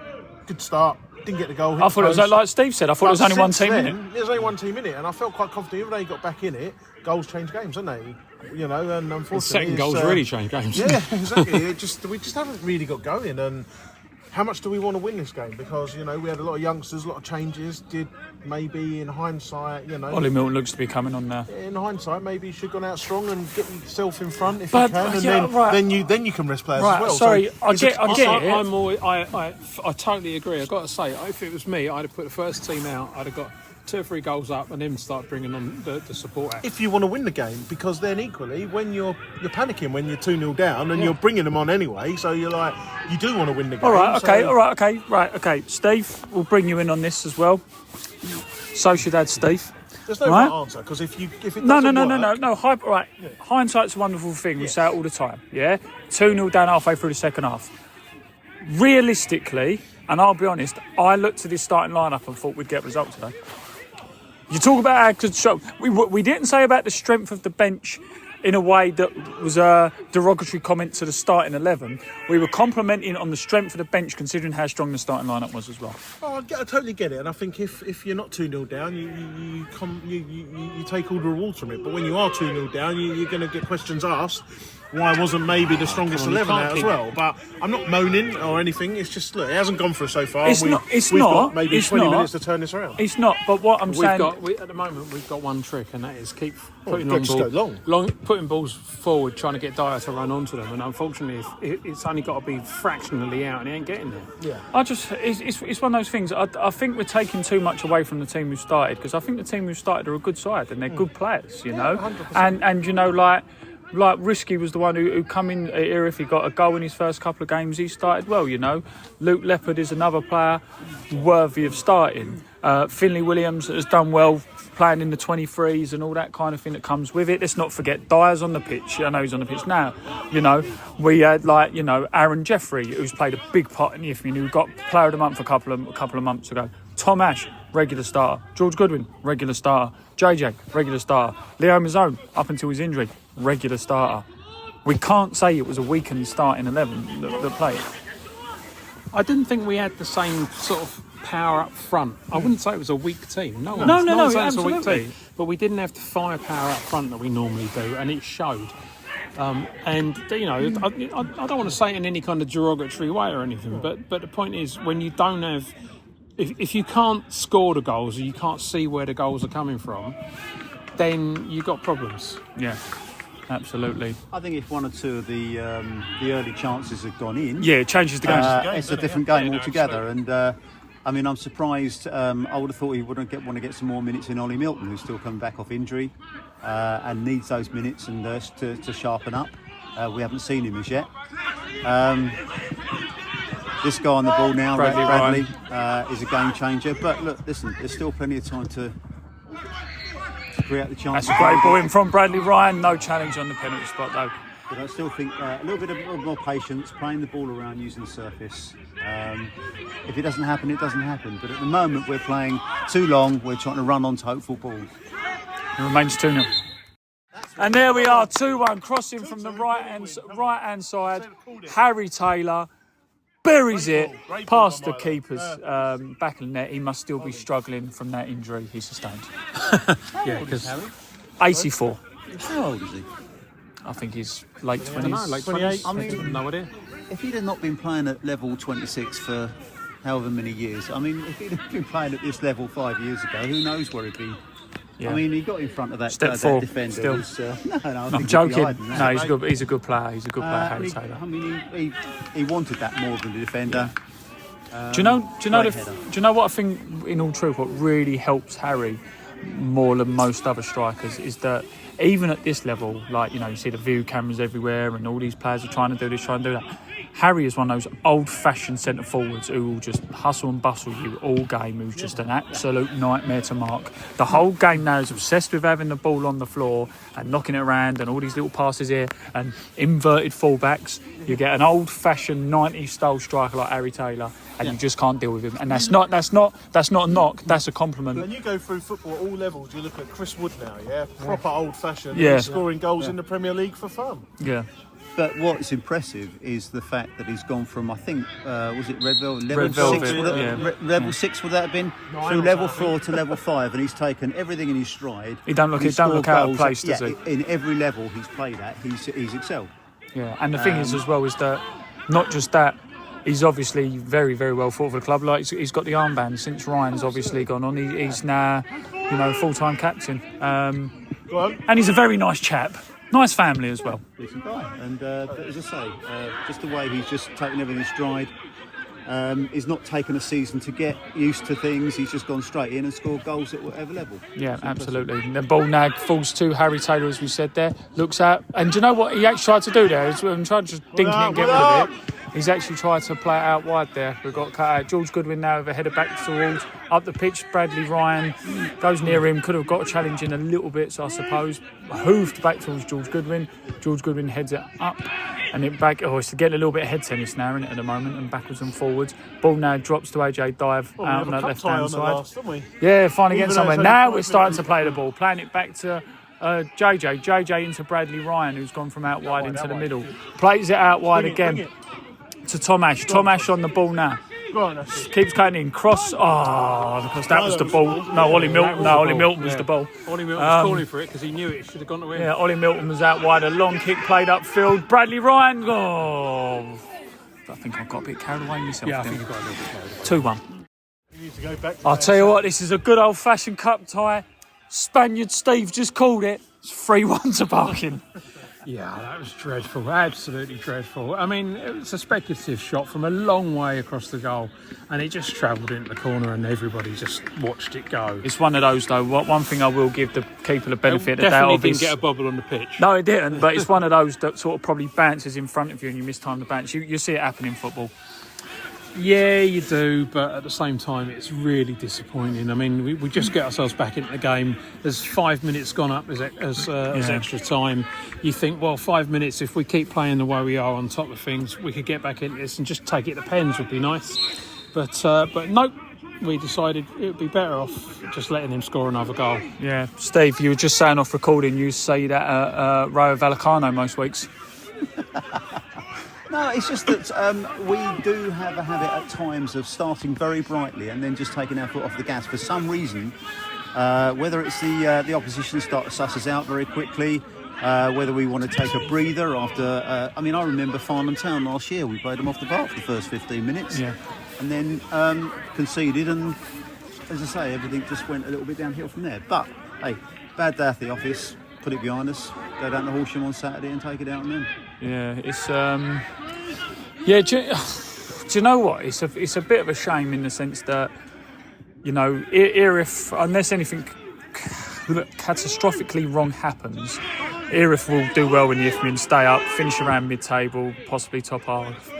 good start. Didn't get the goal. I thought it was like Steve said. I thought it was only one team in it. There was only one team in it, and I felt quite confident. Even though he got back in it, goals change games, don't they? And unfortunately, the second goals really change games. Yeah, exactly. We just haven't really got going. And how much do we want to win this game? Because we had a lot of youngsters, a lot of changes. Did maybe in hindsight, Ollie Milton looks to be coming on now. In hindsight, maybe you should have gone out strong and get yourself in front if you can, and then you can rest players as well. Sorry, so I get it. I totally agree. I've got to say, if it was me, I'd have put the first team out. I'd have got 2 or 3 goals up and then start bringing on the support act. If you want to win the game, because then equally, when you're panicking when you're 2-0 down and you're bringing them on anyway, so you're like, you do want to win the game. All right, okay. Steve, we'll bring you in on this as well. Sociedad Steve. There's no right answer, because if it doesn't work... No. Hindsight's a wonderful thing. We say it all the time, yeah? 2-0 down halfway through the second half. Realistically, and I'll be honest, I looked at this starting lineup and thought we'd get a result today. You talk about our control. We didn't say about the strength of the bench in a way that was a derogatory comment to the starting 11. We were complimenting on the strength of the bench, considering how strong the starting lineup was as well. Oh, I totally get it, and I think if you're not 2-0 down, you take all the rewards from it. But when you are 2-0 down, you're going to get questions asked. Why wasn't maybe the strongest 11 out as well? But I'm not moaning or anything. It's just, look, it hasn't gone for us so far. We've got maybe 20 minutes to turn this around. It's not, but what I'm saying... At the moment, we've got one trick, and that is keep putting putting balls forward, trying to get Dyer to run onto them. And unfortunately, it's only got to be fractionally out, and he ain't getting there. Yeah. It's one of those things. I think we're taking too much away from the team who started, because I think the team who started are a good side, and they're good players, 100%. And Risky was the one who come in at Erith. He got a goal in his first couple of games. He started well, Luke Leopard is another player worthy of starting. Finley Williams has done well playing in the 23s and all that kind of thing that comes with it. Let's not forget Dyer's on the pitch. I know he's on the pitch now. We had Aaron Jeffrey, who's played a big part in the IFMI, who got Player of the Month a couple of months ago. Tom Ash, regular starter. George Goodwin, regular starter. JJ, regular starter. Leo Mazzone, up until his injury, regular starter. We can't say it was a weakened starting 11 that played. I didn't think we had the same sort of power up front. I wouldn't say it was a weak team. No, absolutely. It's a weak team. But we didn't have the firepower up front that we normally do, and it showed. I don't want to say it in any kind of derogatory way or anything, but the point is, when you don't have, if you can't score the goals or you can't see where the goals are coming from, then you've got problems. Yeah. Absolutely. I think if one or two of the early chances had gone in, it changes the game. It's a different game altogether. And I'm surprised. I would have thought he would want to get some more minutes in Ollie Milton, who's still coming back off injury and needs those minutes and to sharpen up. We haven't seen him as yet. This guy on the ball now, Bradley, is a game changer. But look, listen, there's still plenty of time to create the chance. That's a great ball in from Bradley Ryan. No challenge on the penalty spot though. But I still think a little bit more patience, playing the ball around, using the surface. If it doesn't happen, it doesn't happen. But at the moment, we're playing too long. We're trying to run onto hopeful balls. It remains 2-0. And there we are, 2-1, crossing from the right-hand side. Harry Taylor buries it past the keeper's back of the net. He must still be struggling from that injury he sustained. Yeah, because 84. How old is he? I think he's late 20s. I don't know, late 28. 20s. I mean, no idea. If he'd have not been playing at level 26 for however many years, if he'd have been playing at this level 5 years ago, who knows where he'd be. Yeah. He got in front of that, Step that four, defender. still. I'm joking. No, he's a good player. He's a good player, Harry Taylor. He wanted that more than the defender. Do you know what I think, in all truth, what really helps Harry more than most other strikers is that even at this level, you see the view cameras everywhere and all these players are trying to do this, trying to do that. Harry is one of those old-fashioned centre forwards who will just hustle and bustle you all game, who's just an absolute nightmare to mark. The whole game now is obsessed with having the ball on the floor and knocking it around and all these little passes here and inverted fullbacks. You get an old-fashioned 90s style striker like Harry Taylor, and you just can't deal with him. And that's not a knock. That's a compliment. When you go through football at all levels, you look at Chris Wood now, proper old-fashioned, scoring goals in the Premier League for fun. Yeah. But what's impressive is the fact that he's gone from, I think, was it Red Velvet? Level 6 would that have been? Through level 4 to level 5, and he's taken everything in his stride. He don't look out of place, does he? In every level he's played at, he's excelled. Yeah, and the thing is as well is that not just that, he's obviously very, very well thought for the club. Like he's got the armband since Ryan's obviously gone on. He's now, full-time captain, and he's a very nice chap. Nice family as well. Decent guy. And as I say, just the way he's just taken everything in stride. He's not taken a season to get used to things. He's just gone straight in and scored goals at whatever level. Yeah, absolutely. And the ball now falls to Harry Taylor, as we said there. Looks out. And do you know what he actually tried to do there? I'm trying to just dink it and get rid of it. He's actually tried to play it out wide there. We've got cut out. George Goodwin now with a header back towards up the pitch. Bradley Ryan goes near him. Could have got a challenge in a little bit, so I suppose. Hooved back towards George Goodwin. George Goodwin heads it up and it back. Oh, it's getting a little bit of head tennis now, isn't it, at the moment, and backwards and forwards. Ball now drops to AJ Dive out on that left-hand side. Yeah, finally getting somewhere. Now we're starting to play the ball. Playing it back to JJ into Bradley Ryan, who's gone from out wide into the middle. Plays it out wide again to Tom Ash. Tom Ash on the ball now. Keeps cutting in. Cross. Oh, because that was the ball. No, Ollie Milton. No, Ollie Milton was the ball. Ollie Milton was calling for it because he knew it should have gone to him. Yeah, Ollie Milton was out wide. A long kick played upfield. Bradley Ryan. Oh, I think I've got a bit carried away myself. Yeah, I think you've got a little bit carried away. 2-1. I'll tell you what, this is a good old-fashioned cup tie. Spaniard Steve just called it. It's 3-1 to Barking. Yeah, that was dreadful, absolutely dreadful. I mean, it was a speculative shot from a long way across the goal and it just travelled into the corner and everybody just watched it go. It's one of those, though. One thing I will give the keeper the benefit of the doubt definitely of didn't get a bobble on the pitch. No, it didn't, but it's one of those that sort of probably bounces in front of you and you miss time to bounce. You see it happen in football. Yeah, you do, but at the same time, it's really disappointing. I mean, we just get ourselves back into the game. There's 5 minutes gone up as extra time. You think, well, 5 minutes, if we keep playing the way we are on top of things, we could get back into this and just take it to pens would be nice. But nope, we decided it would be better off just letting him score another goal. Yeah, Steve, you were just saying off recording, you say that Rayo Vallecano most weeks. No, it's just that we do have a habit at times of starting very brightly and then just taking our foot off the gas for some reason. Whether it's the opposition susses us out very quickly, whether we want to take a breather after. I remember Farnham Town last year. We played them off the park for the first 15 minutes, and then conceded, and as I say, everything just went a little bit downhill from there. But hey, bad day at the office. Put it behind us. Go down to Horsham on Saturday and take it out on them. Yeah, it's do you know what? It's a bit of a shame in the sense that, you know, Erith, unless anything catastrophically wrong happens, Erith will do well in the IFMI and stay up, finish around mid-table, possibly top half.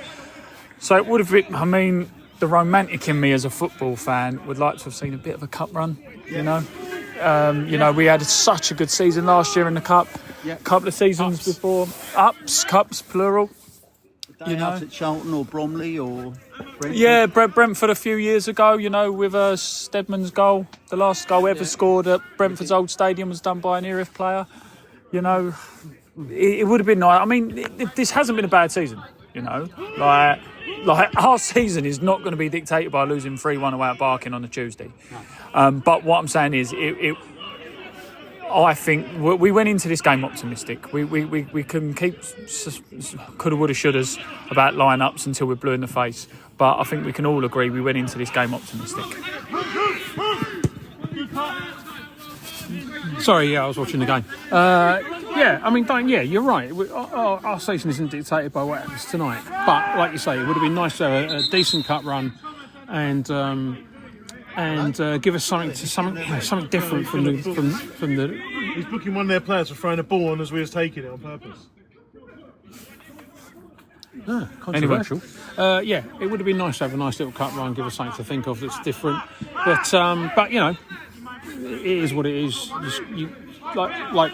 So it would have been, I mean, the romantic in me as a football fan would like to have seen a bit of a cup run, you know. You know, we had such a good season last year in the cup. A couple of seasons before. Cups, plural. You know, out at Charlton or Bromley or Brentford. Yeah, Brentford a few years ago, you know, with Stedman's goal. The last goal ever scored at Brentford's old stadium was done by an Erith player. You know, it would have been nice. I mean, this hasn't been a bad season, you know. Like our season is not going to be dictated by losing 3-1 away at Barking on a Tuesday. But what I'm saying is, I think we went into this game optimistic. We can keep coulda, woulda, shouldas about line-ups until we're blue in the face. But I think we can all agree we went into this game optimistic. Sorry, I was watching the game. You're right. Our season isn't dictated by what happens tonight. But like you say, it would have been nice to have a decent cup run and give us something different from the. He's booking one of their players for throwing a ball on as we was taking it on purpose. Controversial. Anyway. It would have been nice to have a nice little cup run, give us something to think of that's different. But you know, it is what it is. Like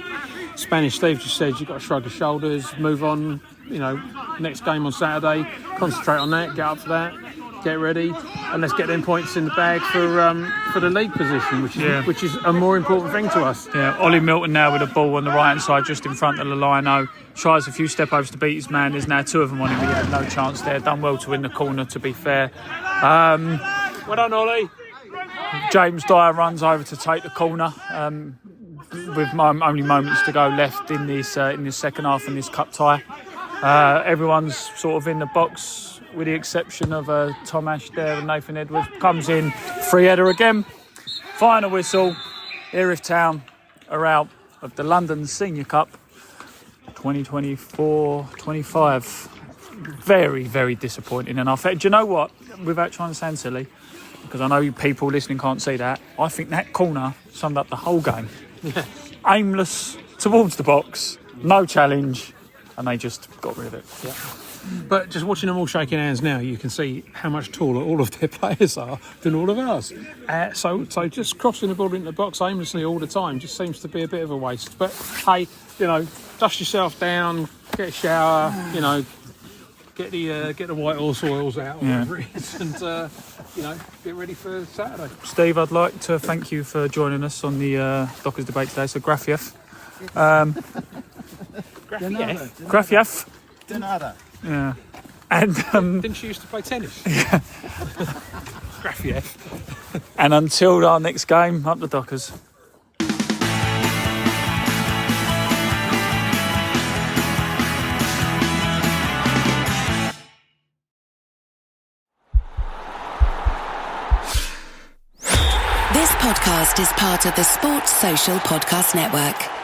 Spanish Steve just said, you've got to shrug your shoulders, move on. You know, next game on Saturday, concentrate on that, get up for that. Get ready, and let's get them points in the bag for the league position, which is a more important thing to us. Yeah, Ollie Milton now with a ball on the right hand side, just in front of the lino. Tries a few step overs to beat his man. There's now two of them on him. He had no chance there. Done well to win the corner, to be fair. Well done, Ollie. James Dyer runs over to take the corner. With only moments to go left in this second half in this cup tie. Everyone's sort of in the box, with the exception of Tom Ash there and Nathan Edwards. Comes in, free header again. Final whistle. Erith Town are out of the London Senior Cup 2024-25. Very, very disappointing. And do you know what? Without trying to sound silly, because I know people listening can't see that, I think that corner summed up the whole game. Yeah. Aimless towards the box, no challenge, and they just got rid of it. Yeah. But just watching them all shaking hands now, you can see how much taller all of their players are than all of ours. So just crossing the ball into the box aimlessly all the time just seems to be a bit of a waste. But hey, you know, dust yourself down, get a shower, you know, get the white horse oils out, whatever it is, and you know, get ready for Saturday. Steve, I'd like to thank you for joining us on the Dockers debate today. So gracias. Gracias. De nada. Yeah. And didn't she used to play tennis? Yeah. Gracias. And until our next game, up the Dockers. This podcast is part of the Sports Social Podcast Network.